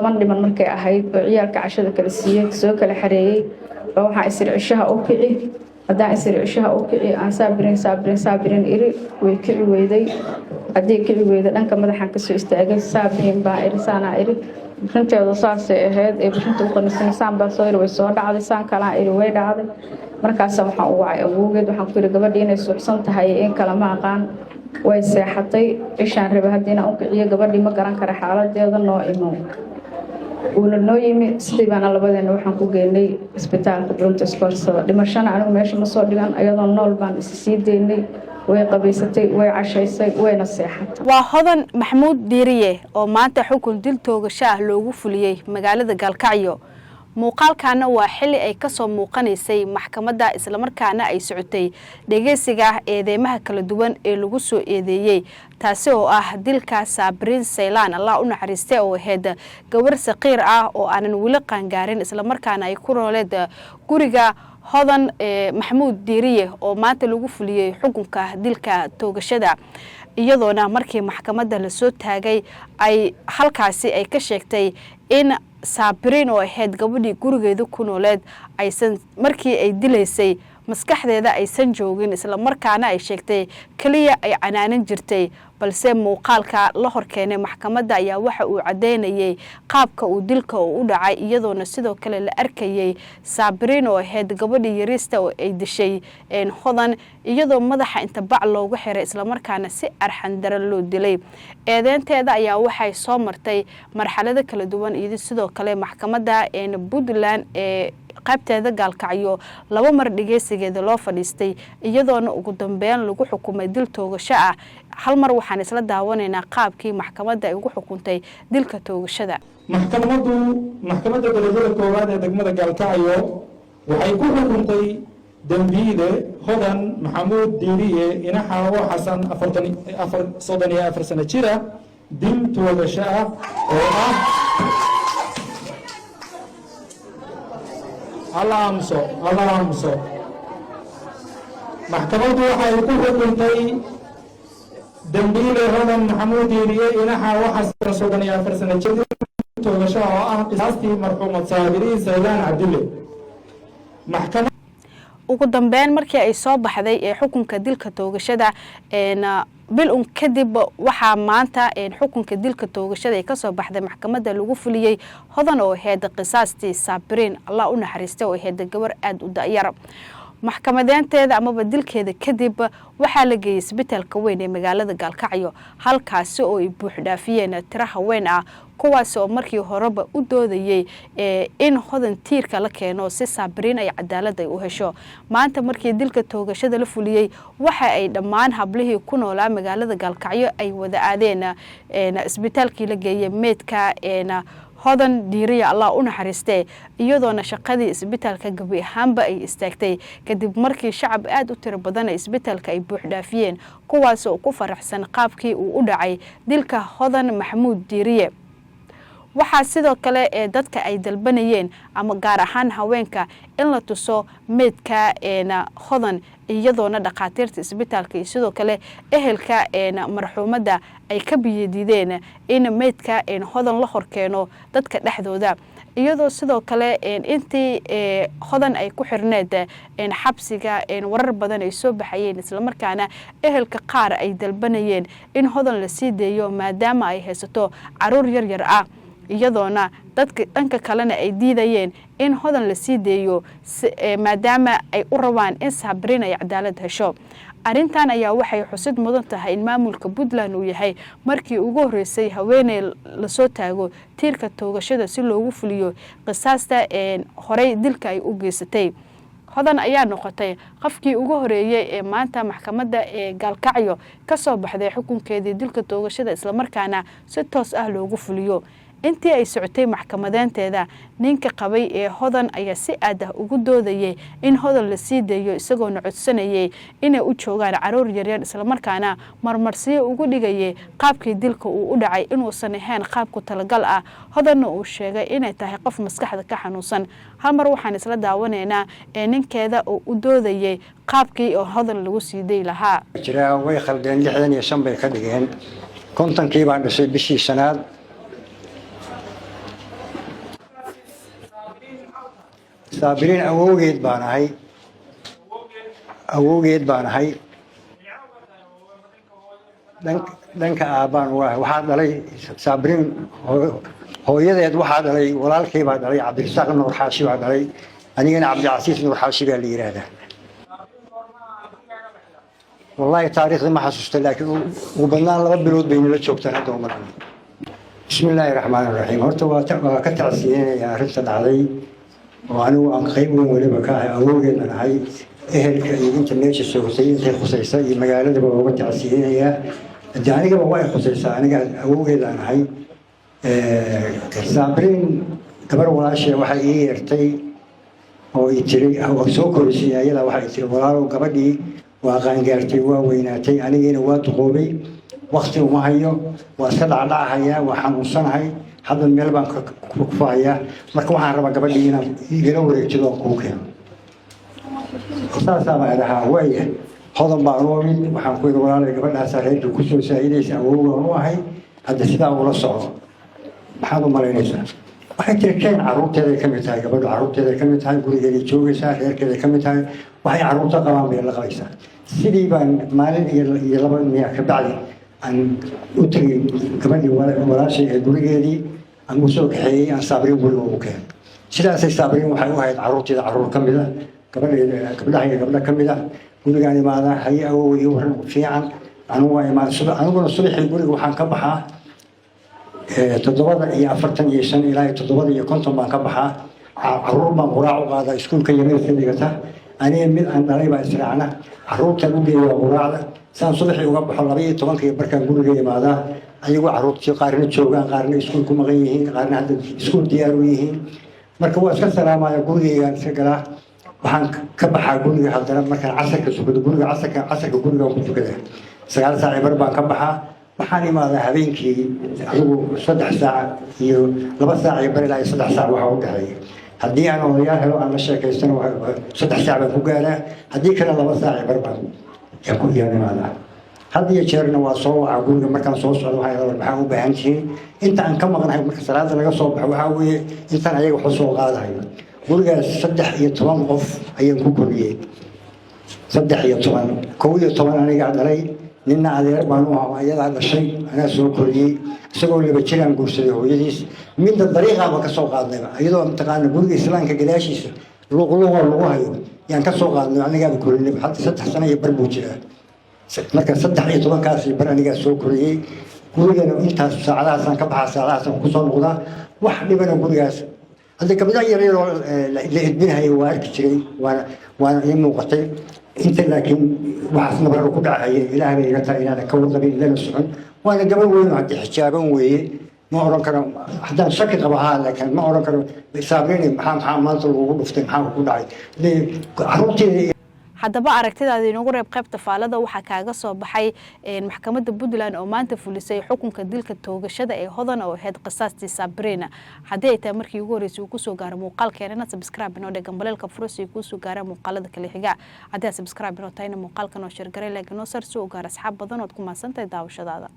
toban dhiman markay ahayd oo ciyaalka cashada kala siiyey soo kala xareeyay oo waxaa isir cishaha u kici haddaan isir cishaha u kici aan saabirin iri way kici weyday haddii kici weyda dhanka madaxan kasoo istaagay saabirin baa iri saanaa iri bixinteedu saasay ahayd ee bixinta u qanisan saan baa soo iri way soo dhacday saan kalaa iri way dhacday markaas waxaan u wacay awowgeed waxaan ku yiri gabadhii inay suuxsan tahay in kala ma aqaan way seexatay cishaan raba haddii inaan u kiciyo gabadhii ma garan kara xaaladeeda noo imo uuna noo yimi sidii baana labadeena waxaan ku geynay isbitaalka Brunta Sportsada dhimashana anigu meesha ma soo dhigan ayadoo nool baan sii deynay way qabaysatay way cashaysay wayna seexatay waa Hodan Maxamuud Diiriye oo maanta xukun dil toogasho ah loogu fuliyay magaalada Galkacyo muuqaalkaana waa xilli ay ka soo muuqanaysay maxkamadda isla markaana ay socotay dhageysiga eedeymaha kala duwan ee lagu soo eedeeyay taasi oo ah dilka Sabriin Saylaan Allah u naxariistay oo ahayd gabar saqiir ah oo aanan wili qangaarin isla markaana ay ku rooleed guriga Hodan Maxamuud Diiriye oo maanta lagu fuliyay xukunka dilka toogashada iyadoona markii maxkamadda la soo taagay ay halkaasi ay ka sheegtay in Sabriin oo ahayd gabadhii gurigeeda ku nooleed aysan markii ay dilaysay maskaxdeeda aysan joogin isla markaana ay sheegtay kaliya ay canaanan jirtay balse muuqaalka la horkeenay maxkamadda ayaa waxa uu cadeynayay qaabka uu dilka u dhacay iyadoona sidoo kale la arkayay Sabriin oo ahayd gabadhii yariista oo ay dishay Hodan iyadoo madaxa inta bac loogu xiray isla markaana si arxan daran loo dilay eedeynteeda ayaa waxay soo martay marxalado kala duwan iyo sidoo kale maxkamadda Puntland qaybteeda Galkacyo laba mar dhageysigeeda loo fadhiistay iyadoona ugu dambeyn lagu xukumay dil toogasho ah hal mar waxaan isla daawanaynaa qaabkii maxkamadda ay ugu xukuntay dilka toogashada maxkamadda darajada koowaad ee degmada Galkacyo waxay ku xukuntay dambiile Hodan Maxamuud Diiriye inaxa oo xasan 34 sano jira dil toogasho ah oo ah Alamso maxkamaddu waxay ku xukuntay dambiile Hodan Maxamuud Diiriye inaxa oo xasan 34 sano jira toogasho oo ah qisaastii marxuumad Sabriin Saylaan Cabdille ugu dambeyn markii ay soo baxday ee xukunka dilka toogashada bil kadib waxa maanta xukunka dilka toogashada ay ka soo baxday maxkamadda lagu fuliyay Hodan oo ahayd qisaastii Sabriin Allah u naxariistay oo ahayd gabar aad u da'yar maxkamadeynteeda ama dilkeeda kadib waxa la geeyay isbitaalka weyn ee magaalada Galkacyo halkaas oo ay buux dhaafiyeen tiro haween ah kuwaas oo markii horeba u doodayay in Hodan tiirka la keeno si Sabriin ay cadaalad ay u hesho maanta markii dilka toogashada la fuliyay waxa ay dhammaan hablihii ku noolaa magaalada Galkacyo ay wada aadeen isbitaalkii la geeyay meedka Hodan Diiriye Allah u naxariistay iyadoona shaqadii isbitaalka gabi ahaanba ay istaagtay kadib markii shacab aad u tiro badan ay isbitaalka ay buux dhaafiyeen kuwaas oo ku faraxsan qaabkii uu u dhacay dilka Hodan Maxamuud Diiriye waxa sidoo kale dadka ay dalbanayeen ama gaar ahaan haweenka in la tuso meedka Hodan iyadoona dhaqaatiirta isbitaalka iyo sidoo kale ehelka marxuumadda ay ka biyadiideen in meedka Hodan la horkeeno dadka dhexdooda iyadoo sidoo kale intii Hodan ay ku xirneed xabsiga warar badan ay soo baxayeen isla markaana ehelka qaar ay dalbanayeen in Hodan la sii deeyo maadaama ay haysato caruur yar ah iyadoona dadka dhanka kalena ay diidayeen in Hodan la sii deeyo maadaama ay u rabaan in Sabriin ay cadaalad hesho arintan ayaa waxay xusid mudan tahay in maamulka Puntland uu yahay markii ugu horeysay haweeney la soo taago tiirka toogashada si loogu fuliyo qisaasta horey dilka ay u geysatay Hodan ayaa noqotay qofkii ugu horeeyay ee maanta maxkamadda Galkacyo ka soo baxday xukunkeedii dilka toogashada isla markaana si toos ah loogu fuliyo intii ay socotay maxkamadeynteeda ninka qabay ee Hodan ayaa si aad ah ugu doodayay in Hodan la sii deeyo isagoo codsanayay inay u joogaan caruur yar isla markaana marmarsiyo ugu dhigayay qaabkii dilka uu u dhacay inuu san ahayn qaab ku talagal ah Hodan uu sheegay inay tahay qof maskaxda ka xanuunsan hal mar waxaan isla daawanaynaa ninkeeda oo u doodayay qaabkii oo Hodan lagu sii deey lahaa jira way khaldeen 65 bay ka dhigeen kontonkii baan dhashay bishii shanaad saabiriin awowgeed baan ahay dhanka aabaan waxaa dhalay saabiriin hooyadeed waxaa dhalay walaalkay baa dhalay cabdirasaaq nuur xaashi baa dhalay anigana cabdicasiis nuur xaashi baa la yidhaahdaa والله تاريخ ما حسست لكن وبنان لغا بلود بين لا joogtaan hadda umar بسم الله الرحمن الرحيم horta waa ka tacsiinaya arinta dhacday oo anigu aan qayb weyn waliba ka ahay awowgeena ahay ehelka iyo inta meesha socotay intay khusaysa iyo magaalada waa uga tacsiinaya aniga waa khusaysa aniga awowgeena ahay saabiriin gabar walaashay waxa ii yeertay oo ii tiri soo korisay ayada waxa ii tiri walaalo gabadhii وقان قارتي وويناتي أنا جينا واتقوبي وقتي وما هيو وأسكت على هيا وحنوصل هاي هذا الملبن كفاية مركو حرب قبل جينا يجلو رجلو كوكين أساسا ما لها ويا هذا معرومي وحنقول ولا قبل أسرائيل وكسر سعيد يسووا هاي هذا سبعة ولا صعب هذا ما لينسى waxay tirkeen caruurteeda ka mid tahay gabadha caruurteeda ka mid tahay gurigeeda joogaysaa reerkeeda ka mid tahay waxay caruurta qabaan bay la qabaysaa sidii baan maalin iyo laba miya ka bacdi aan u tagay gabadhii walaashay ee gurigeedii aan u soo kaxeeyey aan saabiriin guriga ugu keenay sidaasay saabiriin waxay u ahayd caruurteeda caruur ka mid ah gabdhaha iyo gabdha ka mid ah gurigaan imaadaa haye awow iyo waran fiican aniguna subaxii guriga waxaan ka baxaa 7:45 ilaa 7:50 baan ka baxaa caruur baan quraac u qaadaa iskuulka yameelka dhigata aniga mid aan dhalay baa israacna caruurta u geeyo quraacda saan subaxii uga baxo 12 barkaan guriga imaadaa ayagoo caruurtii qaarna joogaan qaarna iskuul ku maqan yihiin qaarna hadda iskuul diyaar u yihiin marka waa iska salaamaya gurigaygaan iska galaa waxaan ka baxaa guriga haddana markaan casarka sugado guriga casarka guriga ku tukada 9 saac bar baan ka baxaa waxaan imaadaa habeenkii adigu 3 saac iyo 2 saac bar ilaa 3 saac waxa u dhaxeeya haddii aan odayaal helo aan la sheekaystano 3 saac baan ku gaaraa haddii kale 2 saac bar baan ku imaadaa had iyo jeerna waa soo waca guriga markaan soo socdo waxaan u baahan tihiin inta aan ka maqnahay marka salaada laga soo baxo waxaa weeye intaan ayaga wax soo qaadayo gurigaas 13 qof ayaan ku koriyey 11 aniga dhalay nina adeer baan u ahaa ayada dhashay anaa soo koriyey isagoo laba jiraan guursaday hooyadiis midda dariiqaba ka soo qaadnay iyadoo intaqaana guriga islaamka gadaashiisa luqluqa lagu hayo yaan ka soo qaadnay aniga aan korinay hadda 3 sano iyo bar buu jiraa marka 13 kaas bar aniga soo koriyey gurigana intaas saacadahaasaan ka baxaa saacadahaasaan ku soo noqdaa wax dhibana gurigaas hadda gabdhaha yaryar oo la idminahay waa arki jiray waana ii muuqatay inta laakiin waxaas nabar ku dhacay ilaahay iga taa inaan ka wadabin ilaa socon waana gabadh weyn oo hadda xijaaban weeye ma oran karo haddaan shaki qabahaa laakiin ma oran karo saabiriin maxaa maanta lagu dhuftay maxaa ku dhacay caruurteeda haddaba aragtidaada inoogu reeb qaybta faalada waxaa kaaga soo baxay maxkamadda Puntland oo maanta fulisay xukunka dilka toogashada ee hodan oo ahayd qisaastii Sabrina haddii ay tahay markii ugu horeysay uu ku soo gaaro muuqaalkeena subscribe inoo dhig gambaleelka fursi ku soo gaara muuqaalada kale xiga haddii subscribe inoo tahay muuqaalkan oo share garay like inoo sar soo gaar asxaab badan oo ku maasantahay daawashadaada